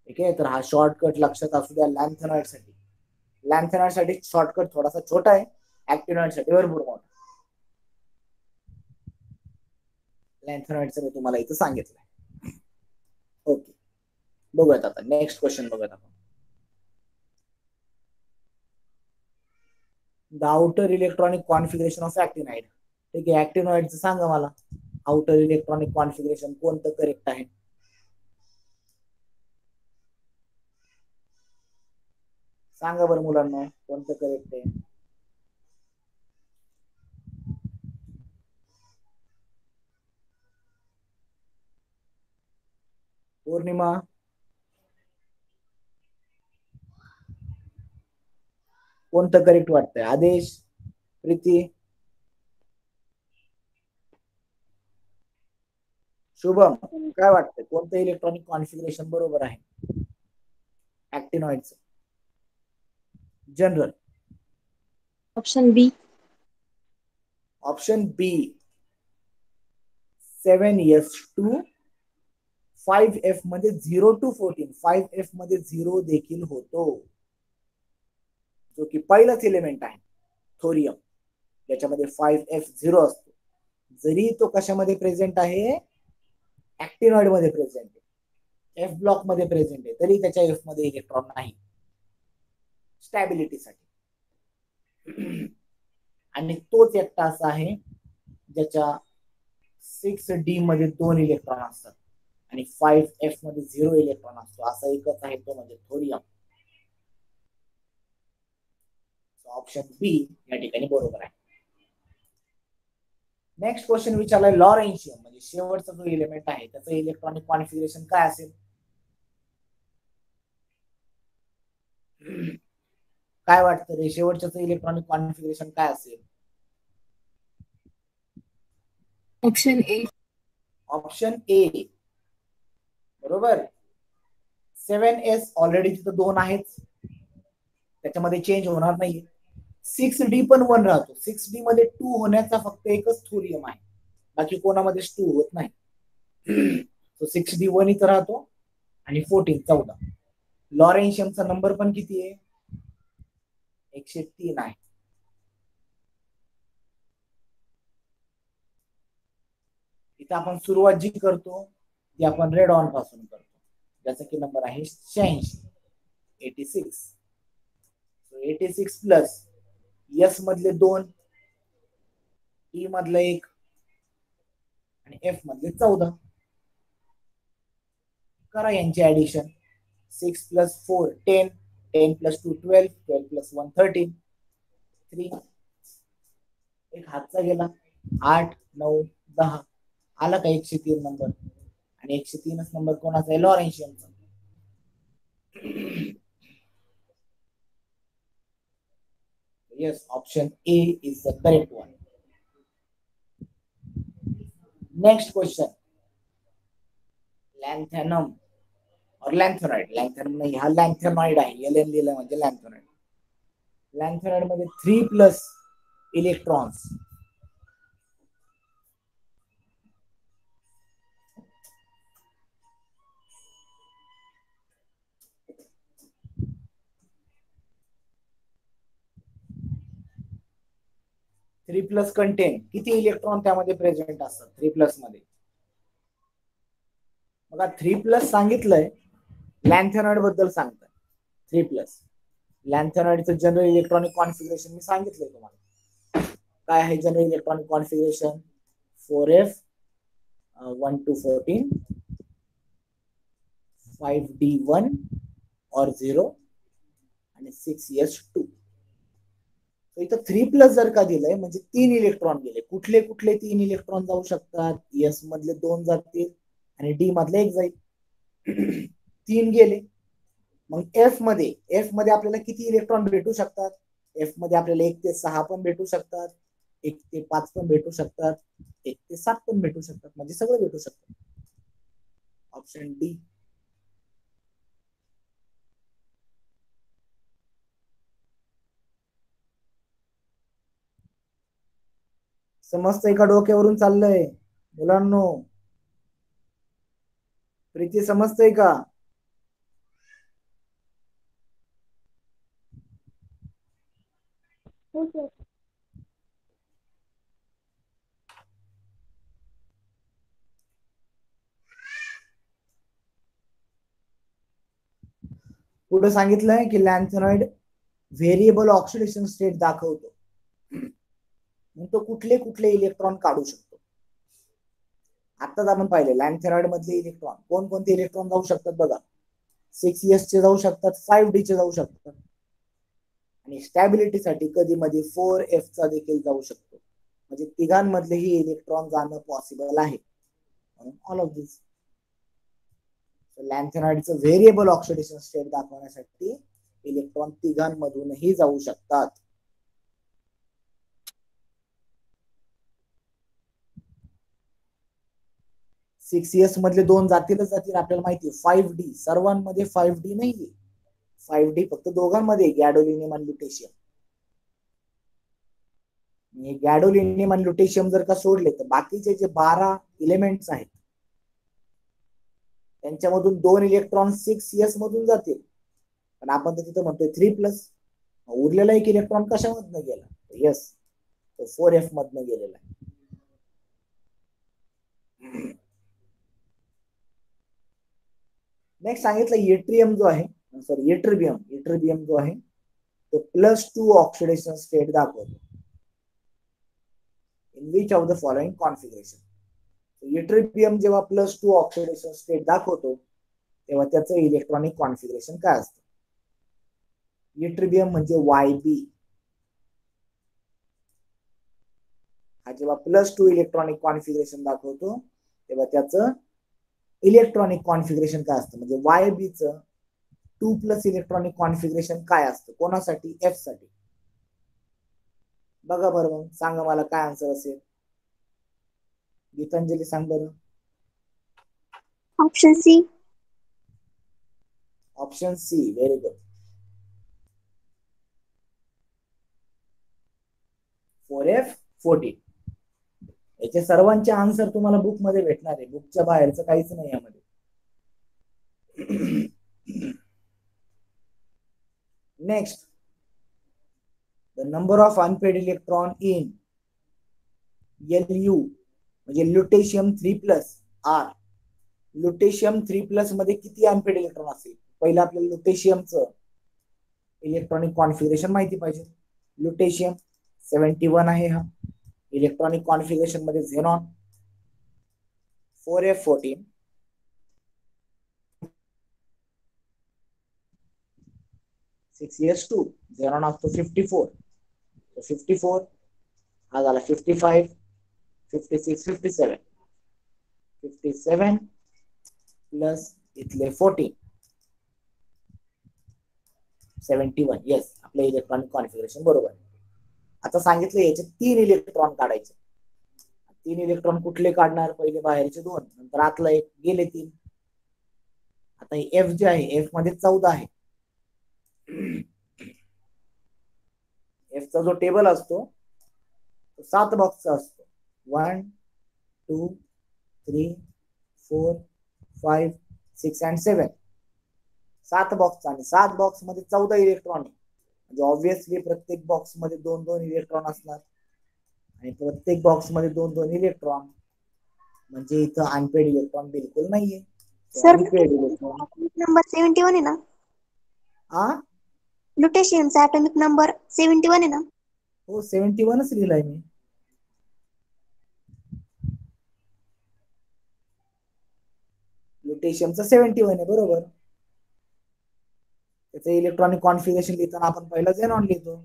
ठीक आहे, तर हा शॉर्टकट लक्षात असू द्या लॅन्थेनॉइड साठी. लॅन्थेनॉइड साठी शॉर्टकट थोडासा छोटा आहे, ऍक्टिनॉइड साठी भरपूर मोठा. लॅन्थेनॉइडचं मी तुम्हाला इथं सांगितलंय. ओके, बघूयात आता नेक्स्ट क्वेश्चन. बघूयात आपण, the outer electronic configuration of actinide. ठीक आहे, ऍक्टिनॉइडचं सांगा मला आउटर इलेक्ट्रॉनिक कॉन्फिगरेशन कोणतं करेक्ट आहे. सांगा बरं मुलांना, कोणतं करेक्ट आहे. पौर्णिमा, कोणतं करेक्ट वाटतंय. आदेश, प्रीती, शुभम, काय वाटतंय कोणतं इलेक्ट्रॉनिक कॉन्फिगरेशन बरोबर आहे ऍक्टिनॉइडचं जनरल. ऑप्शन बी. ऑप्शन बी, 7s2 5F मध्ये 0 to 14 5F मध्ये 0 देखील होतो, जो की पहिलाच एलिमेंट आहे थोरियम, ज्याच्यामध्ये 5F 0 असतो. जरी तो कशामध्ये प्रेझेंट आहे, ऍक्टिनॉइड मध्ये प्रेझेंट आहे, F ब्लॉक मध्ये प्रेझेंट आहे, तरी त्याच्या F मध्ये इलेक्ट्रॉन नाही स्टॅबिलिटीसाठी. आणि तोच एकटा असा आहे ज्याच्या 6D मध्ये 2 इलेक्ट्रॉन असतात आणि 5F मध्ये 0 इलेक्ट्रॉन असतो. असा एकच आहे, तो म्हणजे थोरियम. ऑप्शन बी या ठिकाणी बरोबर आहे. नेक्स्ट क्वेश्चन विचारलाय लॉरेन्शियम म्हणजे शेवटचा जो एलिमेंट आहे त्याचं इलेक्ट्रॉनिक कॉन्फिगरेशन काय असेल? काय वाटतं रे, शेवटचं इलेक्ट्रॉनिक कॉन्फिगरेशन काय असेल? Option A. ऑप्शन ए बरोबर. 7S ऑलरेडी तिथं 2 आहेत, त्याच्यामध्ये चेंज होणार नाही. 6D पण 1 राहतो. 6D मध्ये 2 होण्याचा फक्त एकच थोरियम आहे, बाकी कोणामध्येच 2 होत नाही. तो 6D 1 इथं राहतो आणि 14 लॉरेन्शियमचा नंबर पण किती आहे? 103 आहे. इथं आपण सुरुवात जी करतो ती आपण रेड ऑन पासून करतो, ज्याचा की नंबर आहे 86. 86 प्लस एस मधले 2, टी मधलं 1 आणि एफ मधले 14. करा यांची ऍडिशन. 6 प्लस 4 10, 10 प्लस 2 12, 12 प्लस 1 13, 3 एक हातचा गेला, 8 9 10 आला का 103 नंबर. आणि 103च नंबर कोणाचा आहे? लॉरेन्शियमचा. Yes, option A is the correct one. Next question. लॅन्थेनम और लॅन्थेनॉइड. लॅन्थेनम नाही, हा लॅन्थेनॉइड आहे. LN लिहिलं म्हणजे लॅन्थेनॉइड. लॅन्थेनॉइड मध्ये 3+ इलेक्ट्रॉन्स. प्लस कंटेन किती इलेक्ट्रॉन त्यामध्ये प्रेझेंट असतात 3+ मध्ये? बघा 3+ सांगितलंय, लॅन्थेनॉइड बद्दल सांगताय. 3+ लॅन्थेनॉइडचं जनरल इलेक्ट्रॉनिक कॉन्फिगरेशन मी सांगितलंय तुम्हाला. काय आहे general electronic configuration? 4F 1 to 14, 5D1 or 0 आणि 6S2. इथं 3+ जर का दिलंय म्हणजे 3 इलेक्ट्रॉन गेले. कुठले कुठले 3 इलेक्ट्रॉन जाऊ शकतात? एस मधले 2 जातील आणि डी मधले 1 जाईल. 3 गेले. मग एफ मध्ये आपल्याला किती इलेक्ट्रॉन भेटू शकतात? एफ मध्ये आपल्याला 1 ते 6 पण भेटू शकतात, 1 ते 5 पण भेटू शकतात, 1 ते 7 पण भेटू शकतात, म्हणजे सगळं भेटू शकतात. Option D. समजतंय का? डोक्यावरून चाललंय मुलांनो? प्रीती समजतंय का? हो सर. पुढे सांगितलंय की लॅन्थेनॉइड व्हेरिएबल ऑक्सिडेशन स्टेट दाखवतो. तो कुठले कुठले इलेक्ट्रॉन काढू शकतो? आताच आपण पाहिले लॅन्थेनॉइड मधले इलेक्ट्रॉन कोणकोणते इलेक्ट्रॉन जाऊ शकतात बघा. 6S चे जाऊ शकतात, 5D चे जाऊ शकतात आणि स्टॅबिलिटीसाठी कधी मध्ये 4F चा देखील जाऊ शकतो. म्हणजे तिघांमधलेही इलेक्ट्रॉन जाणं पॉसिबल आहे. All of this. लॅन्थेनॉइडचं व्हेरिएबल ऑक्सिडेशन स्टेट दाखवण्यासाठी इलेक्ट्रॉन तिघांमधूनही जाऊ शकतात. CS मधले 2 जातीलच जातील, आपल्याला माहिती आहे. 5D सर्वांमध्ये 5D नाहीये. 5D फक्त दोघांमध्ये, गॅडोलिनियम आणि लुटेशियम. गॅडोलिनियम आणि लुटेशियम जर का सोडले तर बाकीचे जे 12 इलेमेंट्स आहेत त्यांच्यामधून 2 इलेक्ट्रॉन 6s मधून जातील, पण आपण तर तिथं म्हणतोय 3+. उरलेला एक इलेक्ट्रॉन कशामधनं गेला? यस, तो 4f मधनं गेलेला आहे. नेक्स्ट सांगितलं एट्रियम जो आहे, सॉरी एट्रिबियम जो आहे तो +2 ऑक्सिडेशन स्टेट दाखवतो. In which of the following configuration? Ytterbium जेव्हा +2 ऑक्सिडेशन स्टेट दाखवतो तेव्हा त्याचं इलेक्ट्रॉनिक कॉन्फिगरेशन काय असतं? एट्रिबियम म्हणजे YB. हा जेव्हा +2 इलेक्ट्रॉनिक कॉन्फिगरेशन दाखवतो तेव्हा त्याचं इलेक्ट्रॉनिक कॉन्फिगरेशन काय असतं? म्हणजे YBचं 2+ इलेक्ट्रॉनिक कॉन्फिगरेशन काय असतं? कोणासाठी? F साठी. बघा बरं, मग सांगा मला काय आन्सर असेल. गीतांजली सांग बरं. Option C. Option C, very good. 4F14. याचे सर्वांचे आन्सर तुम्हाला बुक मध्ये भेटणार आहे, बुकच्या बाहेरचं काहीच नाही यामध्ये. Next, the number of unpaired electron in LU म्हणजे ल्युटेशियम 3+R. ल्युटेशियम 3+ मध्ये किती अनपेड इलेक्ट्रॉन असेल? पहिलं आपल्याला ल्युटेशियमचं इलेक्ट्रॉनिक कॉन्फिगरेशन माहिती पाहिजे. ल्युटेशियम 71 आहे हा. इलेक्ट्रॉनिक कॉन्फिगरेशन मध्ये झेनॉन 4F14. 6s2 झेनॉन असतो 54. 54 हा झाला 55, 56, 57. 57 प्लस इथले 14, 71. येस, आपलं इलेक्ट्रॉनिक कॉन्फिगरेशन बरोबर. आता सांगितलं याचे 3 इलेक्ट्रॉन काढायचे. 3 इलेक्ट्रॉन कुठले काढणार? पहिले बाहेरचे 2, नंतर आतला 1, गेले 3. आता F जे आहे, F मध्ये 14 आहे. F चा जो टेबल असतो तो 7 बॉक्सचा असतो. 1, 2, 3, 4, 5, 6 and 7. 7 बॉक्सचा, आणि 7 बॉक्स मध्ये 14 इलेक्ट्रॉन आहे. म्हणजे ऑब्विसली प्रत्येक बॉक्स मध्ये 2-2 इलेक्ट्रॉन असणार, आणि प्रत्येक बॉक्स मध्ये 2-2 इलेक्ट्रॉन, म्हणजे इथं अनपेड इलेक्ट्रॉन बिलकुल नाहीये. सर, अनपेड इलेक्ट्रॉन नंबर 71 आहे ना? ल्युटेशियमचा ॲटॉमिक नंबर 71 आहे ना? हो, 71च लिहिलाय मी. ल्युटेशियमचा 71 आहे, बरोबर. त्याचं इलेक्ट्रॉनिक कॉन्फिगरेशन लिहिताना आपण पहिला झेनॉन लिहितो.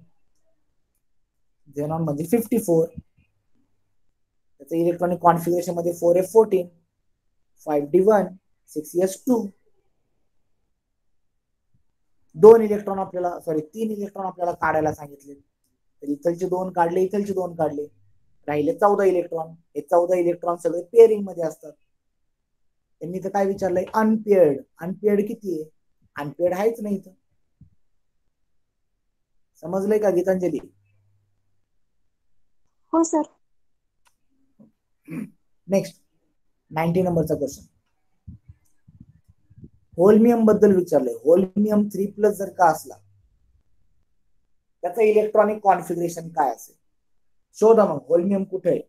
झेनॉन म्हणजे 54. त्याचं इलेक्ट्रॉनिक कॉन्फिगरेशन मध्ये 4F14, 5D1, 6s2. 3 इलेक्ट्रॉन आपल्याला काढायला सांगितले, तर इथलचे 2 काढले, इथलचे 2 काढले, राहिले 14 इलेक्ट्रॉन. हे 14 इलेक्ट्रॉन सगळे पेअरिंग मध्ये असतात. त्यांनी तर काय विचारलंय? अनपेअर्ड. अनपेअर्ड किती आहे? अनपेअर्ड आहेच नाही इथं. समजलंय का गीतांजली? हो सर. नेक्स्ट 90 नंबरचा क्वेश्चन. होल्मियम बद्दल विचारलंय. होल्मियम 3+ जर का असला त्याचं इलेक्ट्रॉनिक कॉन्फिगरेशन काय असेल? शोधा मग, होल्मियम कुठे आहे?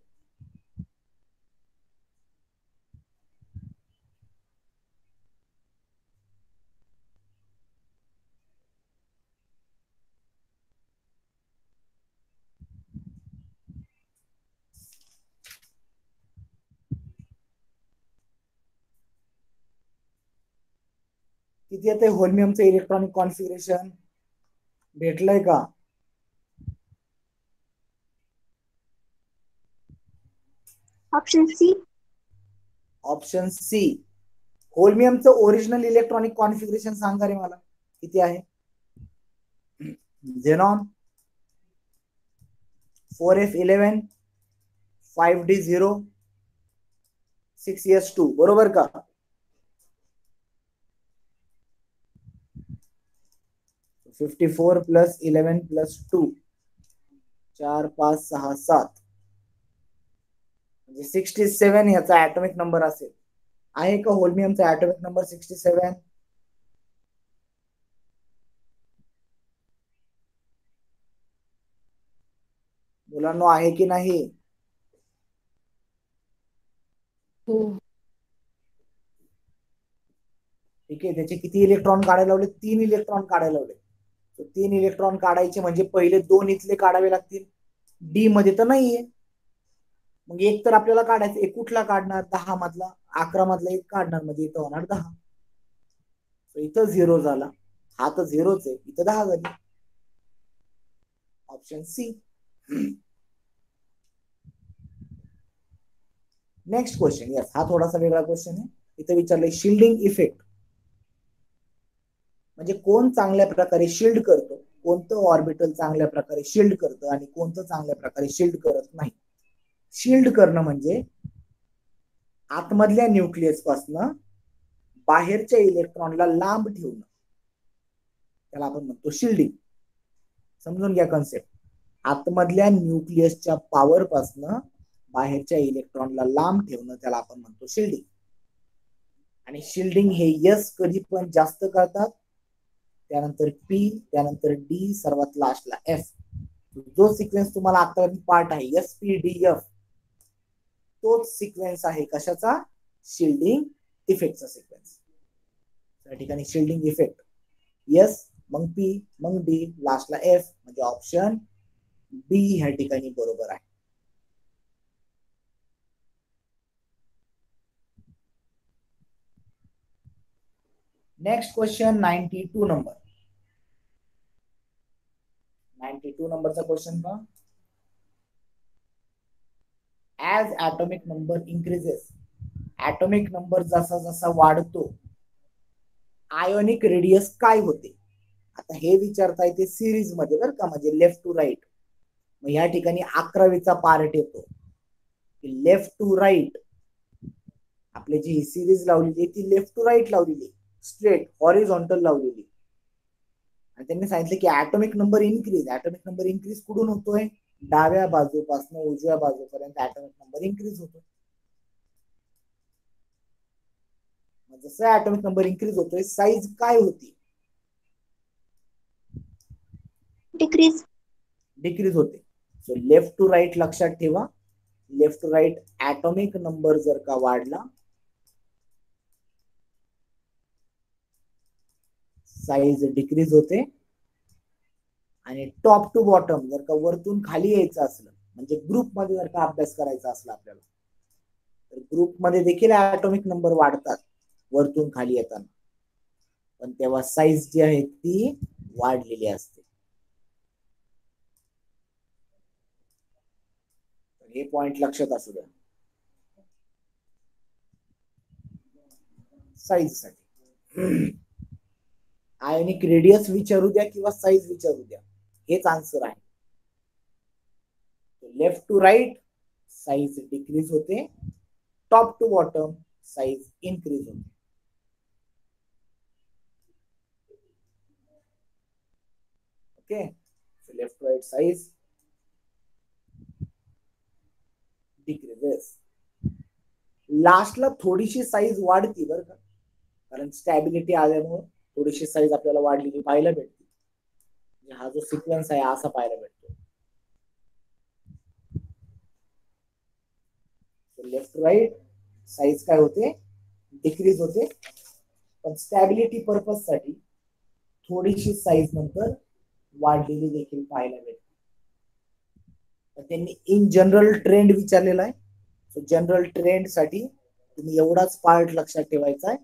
किती येते होल्मियमचं इलेक्ट्रॉनिक कॉन्फिगरेशन? भेटलंय का? Option C. Option C. होल्मियमचं ओरिजिनल इलेक्ट्रॉनिक कॉन्फिगरेशन सांगा रे मला, किती आहे? झेनॉन 4F11, 5D0, 6s2, बरोबर का? तो 54 प्लस 11 प्लस 2, 4, 5, 6, 7, म्हणजे 67 याचा ऍटॉमिक नंबर असेल. आहे का होल्मियमचा ऍटॉमिक नंबर 67? मुलांना आहे की नाही? हो. ठीक आहे, त्याचे किती इलेक्ट्रॉन काढायला लावले? 3 इलेक्ट्रॉन काढायला लावले. 3 इलेक्ट्रॉन काढायचे म्हणजे पहिले 2 इथले काढावे लागतील. डी मध्ये तर नाहीये, मग एक तर आपल्याला काढायचं. एक कुठला काढणार? 10 मधला. 11 मधला एक काढणार म्हणजे इथं होणार 10. इथं 0 झाला, हा तर 0च आहे, इथं 10 झाली. Option C. Next question. Yes, हा थोडासा वेगळा क्वेश्चन आहे. इथं विचारलंय शिल्डिंग इफेक्ट म्हणजे कोण चांगल्या प्रकारे शिल्ड करतो, कोणतं ऑर्बिटल चांगल्या प्रकारे शिल्ड करतं आणि कोणतं चांगल्या प्रकारे शिल्ड करत नाही. शिल्ड करणं म्हणजे आतमधल्या न्यूक्लियस पासून बाहेरच्या इलेक्ट्रॉनला लांब ठेवणं, त्याला आपण म्हणतो शिल्डिंग. समजून घ्या कन्सेप्ट. आतमधल्या न्यूक्लियसच्या पॉवर पासून बाहेरच्या इलेक्ट्रॉनला लांब ठेवणं, त्याला आपण म्हणतो शिल्डिंग. आणि शिल्डिंग हे यस कधी पण जास्त करतात, त्यानंतर पी, त्यानंतर डी, सर्वात लास्टला एफ. जो सिक्वेन्स तुम्हाला आता पार्ट आहे एस पी डी एफ, तोच सिक्वेन्स आहे कशाचा? शिल्डिंग इफेक्टचा सिक्वेन्स. त्या ठिकाणी शिल्डिंग इफेक्ट एस, मग पी, मग डी, लास्टला एफ, म्हणजे ऑप्शन बी ह्या ठिकाणी बरोबर आहे. Next question 92 number. 92 नंबरचा क्वेश्चन पहा. As atomic number increases, atomic number जसा जसा वाढतो आयोनिक रेडियस काय होते? आता हे विचारता येते सिरीज मध्ये बरं का, म्हणजे लेफ्ट टू राईट. मग या ठिकाणी 11वीचा पार्ट येतो. लेफ्ट टू राईट आपली जी सिरीज लावलेली ती लेफ्ट टू राईट लावलेली, स्ट्रेट हॉरिझॉन्टल लावलेली. आणि त्यांनी सांगितलं की ऍटॉमिक नंबर इन्क्रीज कुठून होतोय? डाव्या बाजूपासून उजव्या बाजूपर्यंत ऍटॉमिक नंबर इन्क्रीज होतो. जसं ऍटॉमिक नंबर इन्क्रीज होतोय साईज काय होती? डिक्रीज होते. सो लेफ्ट टू राईट लक्षात ठेवा. Left to right atomic number जर का वाढला साईज डिक्रीज होते. आणि टॉप टू बॉटम जर का वरतून खाली यायचं असलं, म्हणजे ग्रुप मध्ये जर का अभ्यास करायचा असला आपल्याला, तर ग्रुप मध्ये देखील ऍटॉमिक नंबर वाढतात वरतून खाली येताना, पण तेव्हा साईज जी आहे ती वाढलेली असते. हे पॉइंट लक्षात असू द्या साईज साठी. आयोनिक रेडियस विचारू द्या किंवा साईज विचारू द्या, हेच आन्सर आहे. Left to right size decrease होते, top to bottom size increase होते. Okay, left to right size decreases. लास्टला थोडीशी साईज वाढती बरं का, कारण स्टॅबिलिटी आल्यामुळे थोडीशी साईज आपल्याला वाढलेली पाहायला भेटते. हा जो सिक्वेन्स आहे असा पाहायला भेटतो. लेफ्ट राईट साईज काय होते? डिक्रीज होते, पण स्टॅबिलिटी पर्पज साठी थोडीशी साईज नंतर वाढलेली देखील पाहायला भेटते. त्यांनी इन जनरल ट्रेंड विचारलेला आहे. सो जनरल ट्रेंड साठी तुम्ही एवढाच पार्ट लक्षात ठेवायचा आहे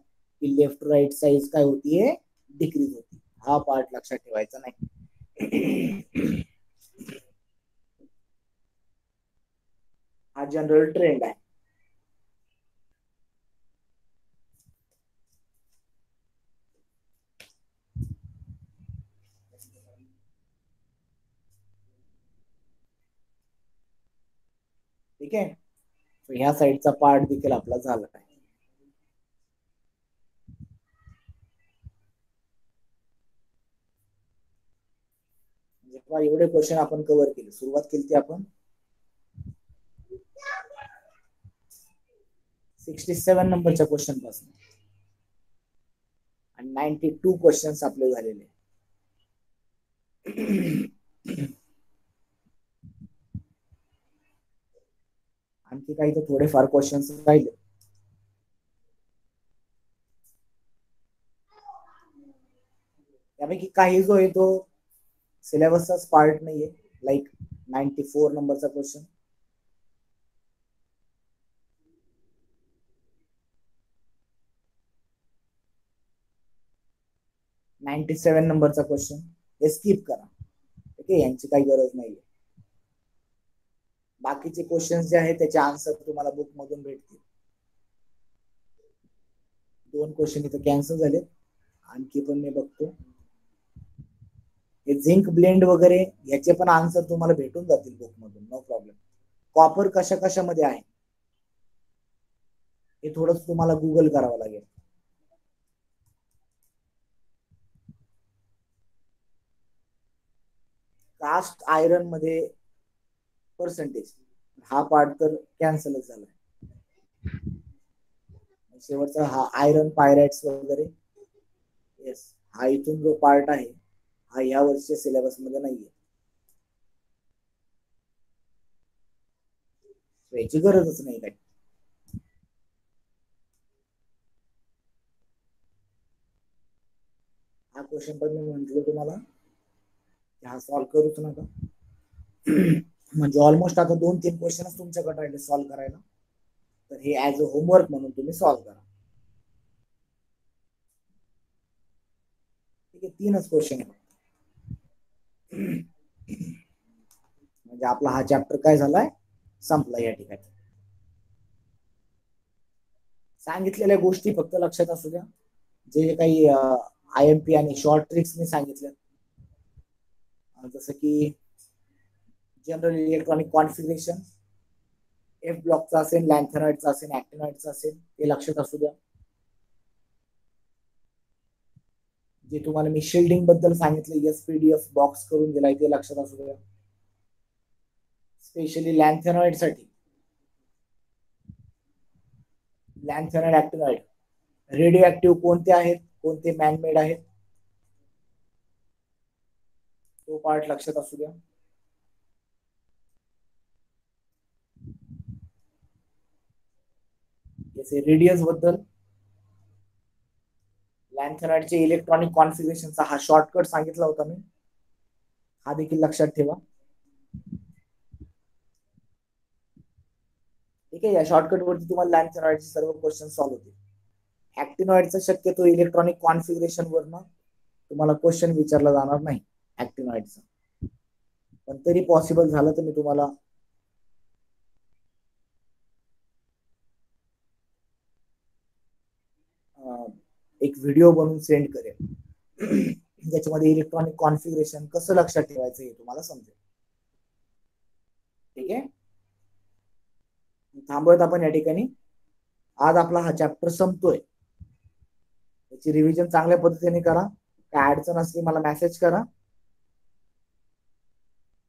की लेफ्ट राईट साईज काय होतीये? डिक्रीज होती. हा पार्ट लक्षात ठेवायचा नाही. हा जनरल ट्रेंड आहे. ठीक आहे, ह्या साईडचा पार्ट देखील आपला झाला आहे. जेव्हा एवढे क्वेश्चन आपण कव्हर केले, सुरुवात केली आपण 67 नंबरच्या क्वेश्चन पासून आणि 92 क्वेश्चन्स आपले झालेले. आणखी काही तर थोडेफार क्वेश्चन्स राहिले. त्यापैकी काही जो आहे तो सिलेबसचाच पार्ट नाहीये. लाईक 94 नंबरचा क्वेश्चन, सेवन नंबरचा क्वेश्चन हे स्किप करा. ओके, यांची काही गरज नाहीये. बाकीचे क्वेश्चन जे आहेत त्याचे आन्सर तुम्हाला बुक मधून भेटतील. 2 क्वेश्चन इथे कॅन्सल झाले. आणखी पण मी बघतो. हे झिंक ब्लेंड वगैरे याचे पण आन्सर तुम्हाला भेटून जातील बुक मधून, नो प्रॉब्लेम. कॉपर कशा कशामध्ये आहे हे थोडंच तुम्हाला गुगल करावं लागेल. कास्ट आयरन मध्ये पर्सेंटेज हा पार्ट तर कॅन्सलच झालाय. शेवटचा हा आयरन पायराइट्स वगैरे, येस, हा इथून जो पार्ट आहे हा या वर्षीच्या सिलेबस मध्ये नाहीये. याची गरजच नाही काही. हा क्वेश्चन पण मी म्हंटल तुम्हाला हा सॉल्व्ह करूच नका. म्हणजे ऑलमोस्ट आता 2-3 क्वेश्चनच तुमच्याकडे राहिले सॉल्व्ह करायला. तर हे ऍज अ होमवर्क म्हणून तुम्ही सॉल्व्ह करा. ठीक आहे, 3च क्वेश्चन आहे. म्हणजे आपला हा चॅप्टर काय झालाय, संपला या ठिकाणी. सांगितलेल्या गोष्टी फक्त लक्षात असू द्या. जे काही IMP आणि शॉर्ट ट्रिक्स मी सांगितल्या, जसं की जनरल इलेक्ट्रॉनिक कॉन्फिगरेशन एफ ब्लॉकचा असेल, लॅन्थेनॉइडचा असेल, ऍक्टिनॉइडचा असेल, ते लक्षात असू द्या. जे तुम्हाला मी शिल्डिंग बद्दल सांगितलं, SPDF बॉक्स करून दिलाय, ते लक्षात असू द्या. स्पेशली लॅन्थेनॉइड साठी लॅन्थेनॉइड, ऍक्टिनॉइड, रेडिओ ऍक्टिव्ह कोणते आहेत, कोणते मॅनमेड आहेत, तो पार्ट लक्षात असू द्या. रेडियस बद्दल, लॅन्थेनॉइडचे इलेक्ट्रॉनिक कॉन्फिगरेशनचा हा शॉर्टकट सांगितला होता मी, हा देखील लक्षात ठेवा. ठीक आहे, या शॉर्टकट वरती तुम्हाला लॅन्थेनॉइडचे सर्व क्वेश्चन सॉल्व्ह होतील. ऍक्टिनॉइडचा शक्यतो इलेक्ट्रॉनिक कॉन्फिगरेशन वरनं तुम्हाला क्वेश्चन विचारला जाणार नाही ऍक्टिनॉइडचा, पण तरी पॉसिबल झालं तर मी तुम्हाला एक व्हिडिओ बनवून सेंड करेन, ज्याच्यामध्ये इलेक्ट्रॉनिक कॉन्फिगरेशन कसं लक्षात ठेवायचं हे तुम्हाला समजेल. ठीक आहे, थांबवत आपण या ठिकाणी. आज आपला हा चॅप्टर संपतोय. त्याची रिव्हिजन चांगल्या पद्धतीने करा. काय अडचण असली मला मेसेज करा,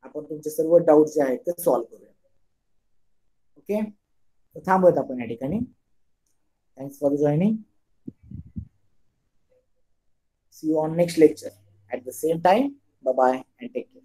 आपण तुमचे सर्व डाऊट जे आहेत ते सॉल्व्ह करूया. ओके, थांबवत आपण या ठिकाणी. Thanks for joining. See you on next lecture at the same time. Bye bye and take care.